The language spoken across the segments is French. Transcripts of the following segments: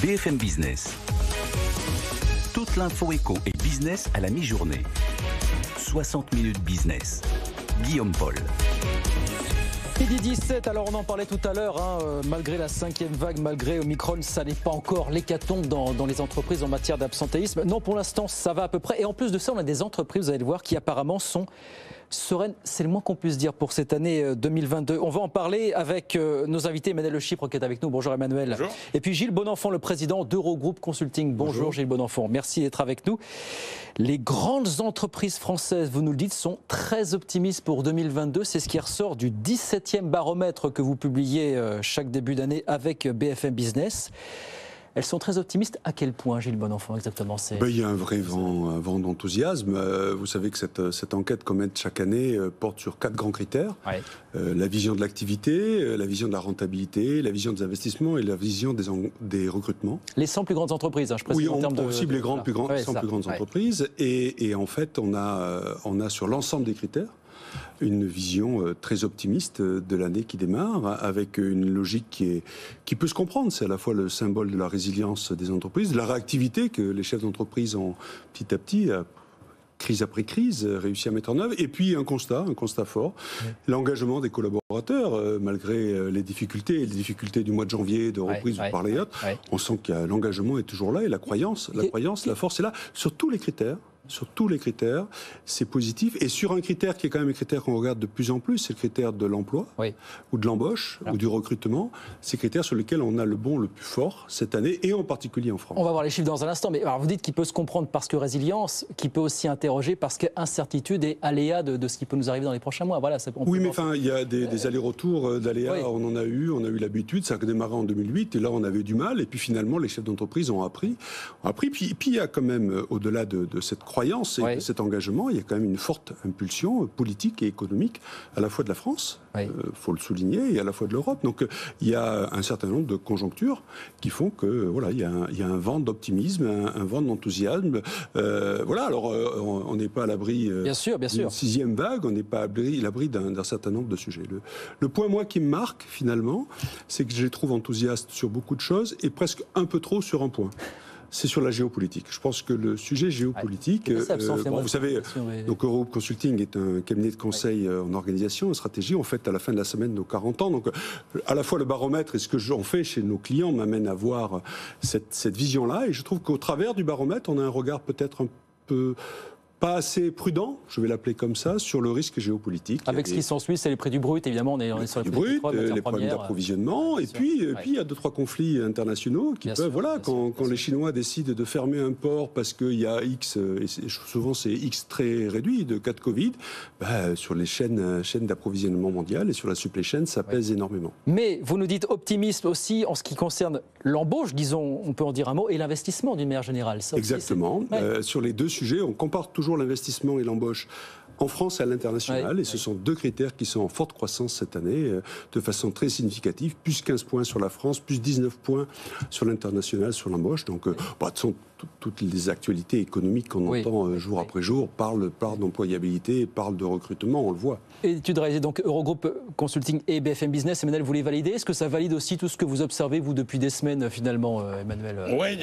BFM Business. Toute l'info éco et business à la mi-journée. 60 minutes business. Guillaume Paul. Midi 17, alors on en parlait tout à l'heure, malgré la 5e vague, malgré Omicron, ça n'est pas encore l'hécatombe dans les entreprises en matière d'absentéisme. Non, pour l'instant, ça va à peu près. Et en plus de ça, on a des entreprises, vous allez le voir, qui apparemment sont sereines. C'est le moins qu'on puisse dire pour cette année 2022. On va en parler avec nos invités. Emmanuel Le Chypre qui est avec nous. Bonjour Emmanuel. Bonjour. Et puis Gilles Bonenfant, le président d'Eurogroupe Consulting. Bonjour Gilles Bonenfant. Merci d'être avec nous. Les grandes entreprises françaises, vous nous le dites, sont très optimistes pour 2022. C'est ce qui ressort du 17e baromètre que vous publiez chaque début d'année avec BFM Business. Elles sont très optimistes. À quel point, Gilles Bonenfant, exactement? Il y a un vrai vent d'enthousiasme. Vous savez que cette enquête qu'on mène chaque année porte sur 4 grands critères. Ouais. La vision de l'activité, la vision de la rentabilité, la vision des investissements et la vision des recrutements. Les 100 plus grandes entreprises, je précise. Oui, on cible les 100 plus grandes entreprises. Et en fait, on a sur l'ensemble des critères une vision très optimiste de l'année qui démarre, avec une logique qui peut se comprendre. C'est à la fois le symbole de la résilience des entreprises, de la réactivité que les chefs d'entreprise ont petit à petit, crise après crise, réussi à mettre en œuvre, et puis un constat fort, l'engagement des collaborateurs, malgré les difficultés du mois de janvier, de reprise, vous parlez d'autres, on sent que l'engagement est toujours là, et la croyance, la force est là, sur tous les critères. Sur tous les critères, c'est positif. Et sur un critère qui est quand même un critère qu'on regarde de plus en plus, c'est le critère de l'emploi, ou de l'embauche, ou du recrutement. C'est critères sur lesquels on a le bond le plus fort cette année, et en particulier en France. On va voir les chiffres dans un instant, mais alors vous dites qu'il peut se comprendre parce que résilience, qu'il peut aussi interroger parce qu'incertitude et aléa de ce qui peut nous arriver dans les prochains mois. Voilà, oui, mais enfin, il y a des allers-retours d'aléas, on a eu l'habitude, ça a démarré en 2008, et là on avait du mal, et puis finalement les chefs d'entreprise ont appris. Puis il y a quand même, au-delà de cette croyance et de cet engagement, il y a quand même une forte impulsion politique et économique à la fois de la France, faut le souligner, et à la fois de l'Europe. Donc il y a un certain nombre de conjonctures qui font que il y a un vent d'optimisme, un vent d'enthousiasme. Alors on n'est pas à l'abri d'une 6e vague, on n'est pas à l'abri d'un certain nombre de sujets. Le point moi qui me marque finalement, c'est que je les trouve enthousiastes sur beaucoup de choses et presque un peu trop sur un point. C'est sur la géopolitique. Je pense que le sujet géopolitique, vous savez, donc Euro Consulting est un cabinet de conseil en organisation, en stratégie. On fête à la fin de la semaine nos 40 ans. Donc, à la fois le baromètre et ce que j'en fais chez nos clients m'amène à voir cette vision-là. Et je trouve qu'au travers du baromètre, on a un regard peut-être un peu pas assez prudent, je vais l'appeler comme ça, sur le risque géopolitique. Avec ce qui s'ensuit, c'est les prix du brut, évidemment, on est sur les prix du brut, les problèmes d'approvisionnement, et puis il y a 2-3 conflits internationaux qui peuvent, quand les Chinois décident de fermer un port parce qu'il y a X, et souvent c'est X très réduit de cas de Covid, sur les chaînes d'approvisionnement mondiales et sur la supply chain, ça pèse énormément. Mais vous nous dites optimisme aussi en ce qui concerne l'embauche, disons, on peut en dire un mot, et l'investissement d'une manière générale. Ça exactement. Sur les deux sujets, on compare toujours l'investissement et l'embauche en France et à l'international, et ce sont 2 critères qui sont en forte croissance cette année, de façon très significative, plus 15 points sur la France, plus 19 points sur l'international, sur l'embauche. Donc, toutes les actualités économiques qu'on entend jour après jour parlent d'employabilité, parlent de recrutement, on le voit. Études réalisées donc Eurogroupe Consulting et BFM Business. Emmanuel, vous les validez? Est-ce que ça valide aussi tout ce que vous observez, vous, depuis des semaines, finalement, Emmanuel? Oui,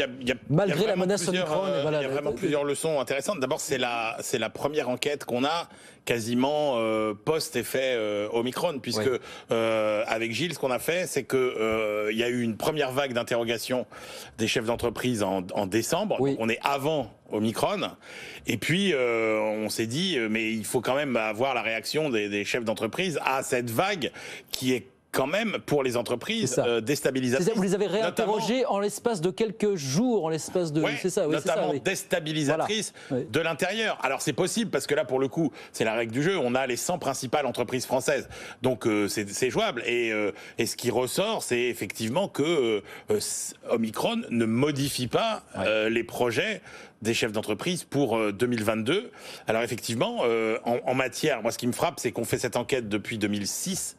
malgré la menace Omicron. Il y a vraiment plusieurs leçons intéressantes. D'abord, c'est la première enquête qu'on a quasiment post-effet Omicron, puisque avec Gilles, ce qu'on a fait, c'est que il y a eu une première vague d'interrogation des chefs d'entreprise en décembre. Donc on est avant Omicron, et puis on s'est dit mais il faut quand même avoir la réaction des chefs d'entreprise à cette vague qui est quand même pour les entreprises déstabilisatrice. Vous les avez réinterrogés en l'espace de quelques jours, en l'espace de... notamment déstabilisatrice de l'intérieur. Alors c'est possible parce que là pour le coup c'est la règle du jeu, on a les 100 principales entreprises françaises, donc c'est jouable, et ce qui ressort c'est effectivement que Omicron ne modifie pas les projets des chefs d'entreprise pour 2022. Alors effectivement, en matière, moi ce qui me frappe, c'est qu'on fait cette enquête depuis 2006,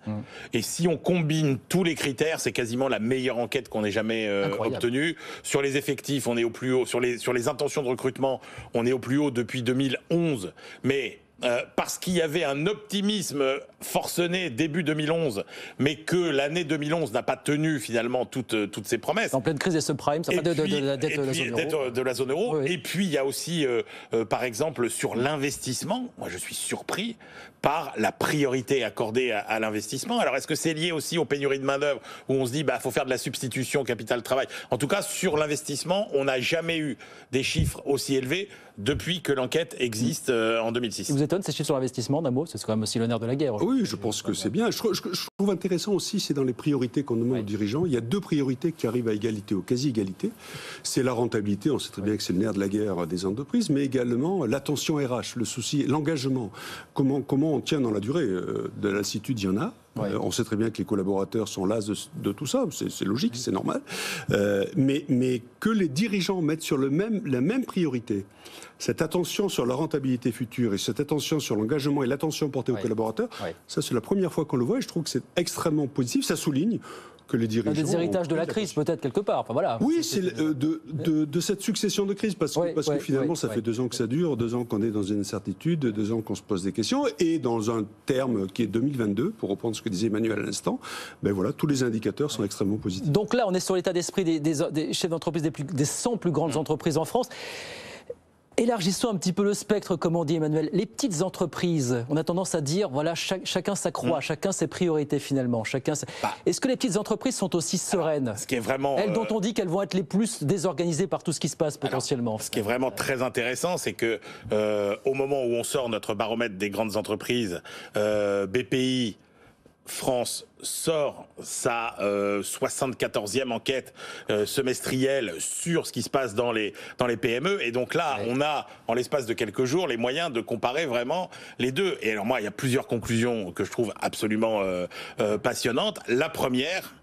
et si on combine tous les critères, c'est quasiment la meilleure enquête qu'on ait jamais obtenue. Sur les effectifs, on est au plus haut. Sur les intentions de recrutement, on est au plus haut depuis 2011. Mais parce qu'il y avait un optimisme forcené début 2011, mais que l'année 2011 n'a pas tenu finalement toutes ses promesses. En pleine crise des subprimes, ça de la dette de la zone euro. Oui. Et puis il y a aussi, par exemple, sur l'investissement, moi je suis surpris par la priorité accordée à l'investissement. Alors est-ce que c'est lié aussi aux pénuries de main-d'œuvre où on se dit faut faire de la substitution capital-travail? En tout cas, sur l'investissement, on n'a jamais eu des chiffres aussi élevés depuis que l'enquête existe en 2006. Ça vous étonne ces chiffres sur l'investissement, d'un mot? C'est quand même aussi le nerf de la guerre. Oui, je pense que c'est bien. Je trouve intéressant aussi, c'est dans les priorités qu'on demande aux dirigeants. Il y a 2 priorités qui arrivent à égalité, au quasi-égalité. C'est la rentabilité, on sait très bien que c'est le nerf de la guerre des entreprises, mais également l'attention RH, le souci, l'engagement. Comment on tient dans la durée? De la lassitude, il y en a. On sait très bien que les collaborateurs sont las de tout ça, c'est logique, c'est normal. Mais que les dirigeants mettent sur la même priorité, cette attention sur la rentabilité future et cette attention sur l'engagement et l'attention portée aux collaborateurs, ça c'est la première fois qu'on le voit et je trouve que c'est extrêmement positif. Ça souligne que les dirigeants... Des héritages de la crise, peut-être, quelque part. Enfin, voilà. Oui, c'est de cette succession de crises, parce que finalement, ça fait 2 ans que ça dure, 2 ans qu'on est dans une incertitude, 2 ans qu'on se pose des questions, et dans un terme qui est 2022, pour reprendre ce que disait Emmanuel à l'instant, voilà, tous les indicateurs sont extrêmement positifs. Donc là, on est sur l'état d'esprit des chefs d'entreprise des 100 plus grandes entreprises en France. Élargissons un petit peu le spectre, comme on dit Emmanuel. Les petites entreprises, on a tendance à dire, voilà, chacun sa croix, chacun ses priorités finalement. Est-ce que les petites entreprises sont aussi sereines? Ce qui est vraiment, elles dont on dit qu'elles vont être les plus désorganisées par tout ce qui se passe potentiellement. Ce qui est vraiment très intéressant, c'est que au moment où on sort notre baromètre des grandes entreprises, BPI France sort sa 74e enquête semestrielle sur ce qui se passe dans les PME. Et donc là, on a, en l'espace de quelques jours, les moyens de comparer vraiment les deux. Et alors moi, il y a plusieurs conclusions que je trouve absolument passionnantes. La première,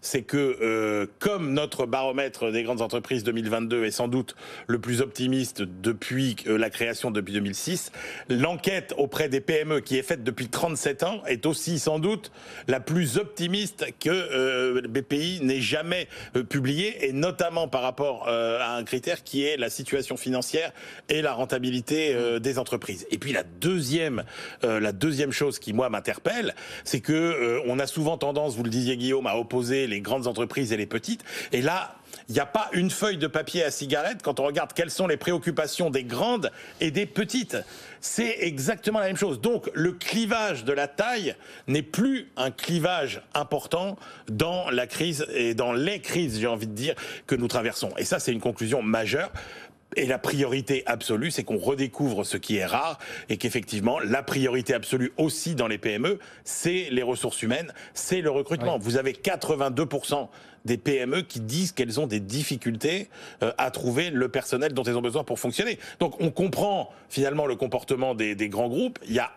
c'est que comme notre baromètre des grandes entreprises 2022 est sans doute le plus optimiste depuis la création depuis 2006, l'enquête auprès des PME qui est faite depuis 37 ans est aussi sans doute la plus optimiste que BPI n'ait jamais publiée, et notamment par rapport à un critère qui est la situation financière et la rentabilité des entreprises. Et puis la deuxième chose qui moi m'interpelle, c'est que on a souvent tendance, vous le disiez Guillaume, à opposer les grandes entreprises et les petites. Et là, il n'y a pas une feuille de papier à cigarette quand on regarde quelles sont les préoccupations des grandes et des petites. C'est exactement la même chose. Donc, le clivage de la taille n'est plus un clivage important dans la crise et dans les crises, j'ai envie de dire, que nous traversons. Et ça, c'est une conclusion majeure. Et la priorité absolue, c'est qu'on redécouvre ce qui est rare et qu'effectivement, la priorité absolue aussi dans les PME, c'est les ressources humaines, c'est le recrutement. Vous avez 82% des PME qui disent qu'elles ont des difficultés à trouver le personnel dont elles ont besoin pour fonctionner. Donc on comprend finalement le comportement des grands groupes. Il y a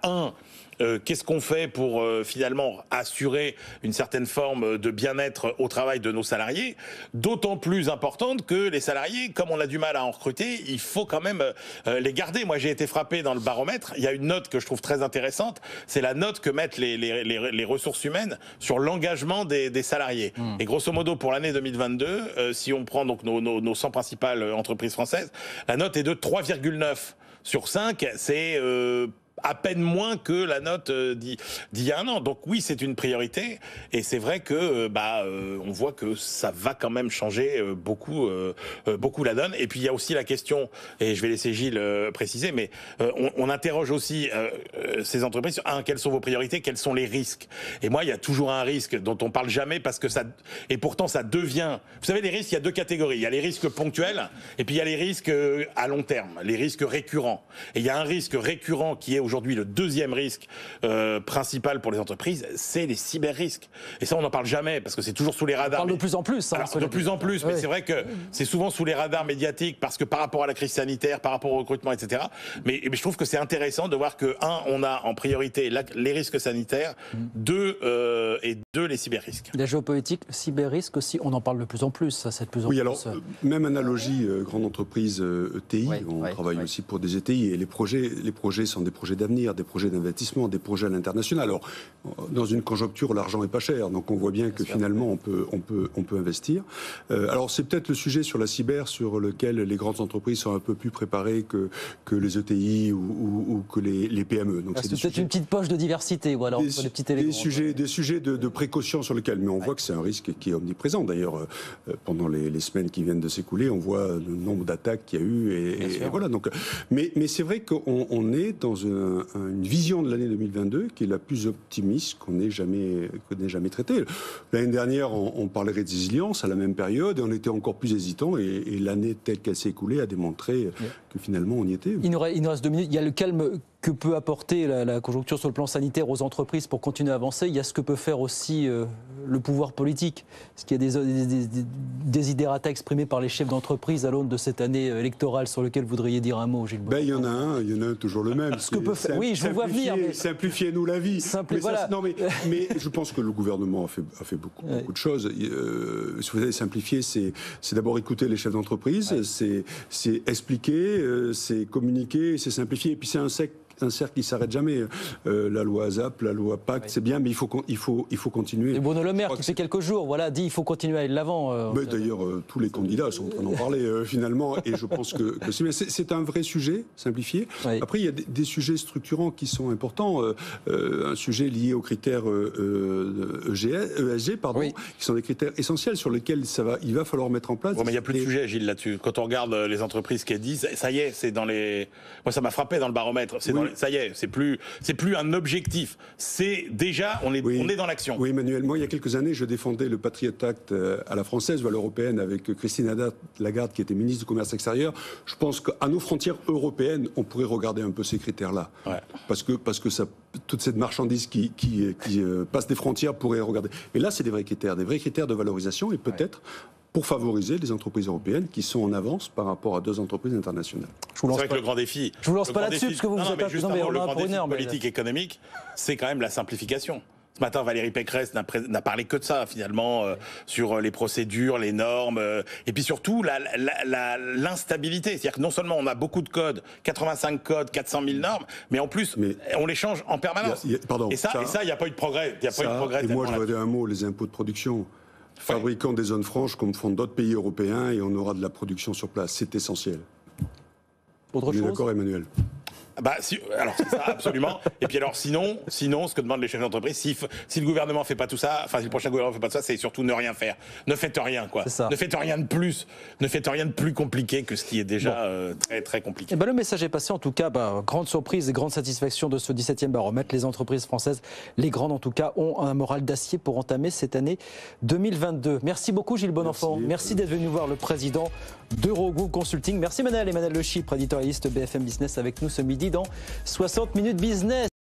qu'est-ce qu'on fait pour finalement assurer une certaine forme de bien-être au travail de nos salariés, d'autant plus importante que les salariés, comme on a du mal à en recruter, il faut quand même les garder. Moi, j'ai été frappé dans le baromètre. Il y a une note que je trouve très intéressante. C'est la note que mettent les ressources humaines sur l'engagement des salariés. Et grosso modo, pour l'année 2022, si on prend donc nos 100 principales entreprises françaises, la note est de 3,9 sur 5. C'est à peine moins que la note d'il y a un an. Donc oui, c'est une priorité, et c'est vrai que on voit que ça va quand même changer beaucoup la donne. Et puis il y a aussi la question, et je vais laisser Gilles préciser, mais on interroge aussi ces entreprises sur quelles sont vos priorités, quels sont les risques. Et moi, il y a toujours un risque dont on parle jamais parce que ça, et pourtant ça devient. Vous savez, les risques, il y a 2 catégories. Il y a les risques ponctuels, et puis il y a les risques à long terme, les risques récurrents. Et il y a un risque récurrent qui est aujourd'hui le deuxième risque principal pour les entreprises, c'est les cyber-risques. Et ça, on n'en parle jamais, parce que c'est toujours sous les radars. On parle de plus en plus. Alors, de plus en plus, mais c'est vrai que c'est souvent sous les radars médiatiques, parce que par rapport à la crise sanitaire, par rapport au recrutement, etc. Mais je trouve que c'est intéressant de voir que, on a en priorité les risques sanitaires, 2, les cyber-risques. La géopolitique, le cyber-risque aussi, on en parle de plus en plus. Ça, c'est de plus en plus. Oui, alors, même analogie, grande entreprise ETI, on travaille aussi pour des ETI, et les projets sont des projets projets d'avenir, des projets d'investissement, des projets à l'international. Alors, dans une conjoncture, l'argent est pas cher, donc on voit bien que finalement on peut investir. Alors c'est peut-être le sujet sur la cyber sur lequel les grandes entreprises sont un peu plus préparées que les ETI ou que les PME. Donc c'est peut-être une petite poche de diversité, voilà, entre les petits éléments. Des sujets de précaution sur lesquels, mais on voit que c'est un risque qui est omniprésent. D'ailleurs, pendant les semaines qui viennent de s'écouler, on voit le nombre d'attaques qu'il y a eu et voilà. Donc, mais c'est vrai qu'on est dans une vision de l'année 2022 qui est la plus optimiste qu'on ait jamais traitée. L'année dernière, on parlait de résilience à la même période et on était encore plus hésitant et l'année telle qu'elle s'est écoulée a démontré que finalement on y était. Il nous reste 2 minutes. Il y a le calme que peut apporter la conjoncture sur le plan sanitaire aux entreprises pour continuer à avancer. Il y a ce que peut faire aussi le pouvoir politique. Est-ce qu'il y a des desiderata exprimés par les chefs d'entreprise à l'aune de cette année électorale sur lequel vous voudriez dire un mot, Gilles Bonenfant? Il y en a un toujours le même. Ce que peut faire, oui, je vous vois venir. Mais... Simplifiez-nous la vie. Voilà. Mais je pense que le gouvernement a fait beaucoup de choses. Si vous avez simplifié, c'est d'abord écouter les chefs d'entreprise, c'est expliquer, c'est communiquer, c'est simplifier. Et puis c'est un cercle qui s'arrête jamais. La loi ASAP, la loi Pacte, c'est bien, mais il faut continuer. Et Bruno Le Maire, qui fait quelques jours, dit il faut continuer à aller de l'avant. D'ailleurs, tous les candidats sont en train d'en parler finalement, et je pense que c'est un vrai sujet simplifié. Oui. Après, il y a des sujets structurants qui sont importants. Un sujet lié aux critères ESG, qui sont des critères essentiels sur lesquels il va falloir mettre en place. Mais il n'y a plus de sujet, Gilles, là-dessus. Quand on regarde les entreprises qui disent, ça y est, c'est dans les. Moi, ça m'a frappé dans le baromètre. Ça y est, c'est plus un objectif. C'est déjà, on est dans l'action. Oui, Emmanuel, moi, il y a quelques années, je défendais le Patriot Act à la française ou à l'européenne avec Christine Lagarde, qui était ministre du Commerce extérieur. Je pense qu'à nos frontières européennes, on pourrait regarder un peu ces critères-là. Ouais. Parce que toute cette marchandise qui passe des frontières pourrait regarder. Mais là, c'est des vrais critères de valorisation et peut-être pour favoriser les entreprises européennes qui sont en avance par rapport à 2 entreprises internationales. C'est vrai que le grand défi... Je vous lance pas là-dessus, parce que vous êtes le grand défi politique économique, c'est quand même la simplification. Ce matin, Valérie Pécresse n'a parlé que de ça, finalement, sur les procédures, les normes, et puis surtout l'instabilité. C'est-à-dire que non seulement on a beaucoup de codes, 85 codes, 400 000 normes, mais en plus, on les change en permanence. Et ça, il n'y a pas eu de progrès. Et moi, je voudrais dire un mot, les impôts de production. Fabriquant des zones franches comme font d'autres pays européens et on aura de la production sur place. C'est essentiel. Autre chose ? D'accord, Emmanuel ? Alors c'est ça, absolument. Et puis alors sinon, ce que demandent les chefs d'entreprise, si le gouvernement fait pas tout ça, si le prochain gouvernement fait pas tout ça, c'est surtout ne rien faire. Ne faites rien, quoi. Ne faites rien de plus. Ne faites rien de plus compliqué que ce qui est déjà très très compliqué. Le message est passé. En tout cas, grande surprise et grande satisfaction de ce 17e baromètre. Les entreprises françaises, les grandes en tout cas, ont un moral d'acier pour entamer cette année 2022. Merci beaucoup, Gilles Bonenfant. Merci d'être venu voir le président d'Eurogroup Consulting. Merci Emmanuel Le Chypre, éditorialiste BFM Business, avec nous ce midi dans 60 minutes business.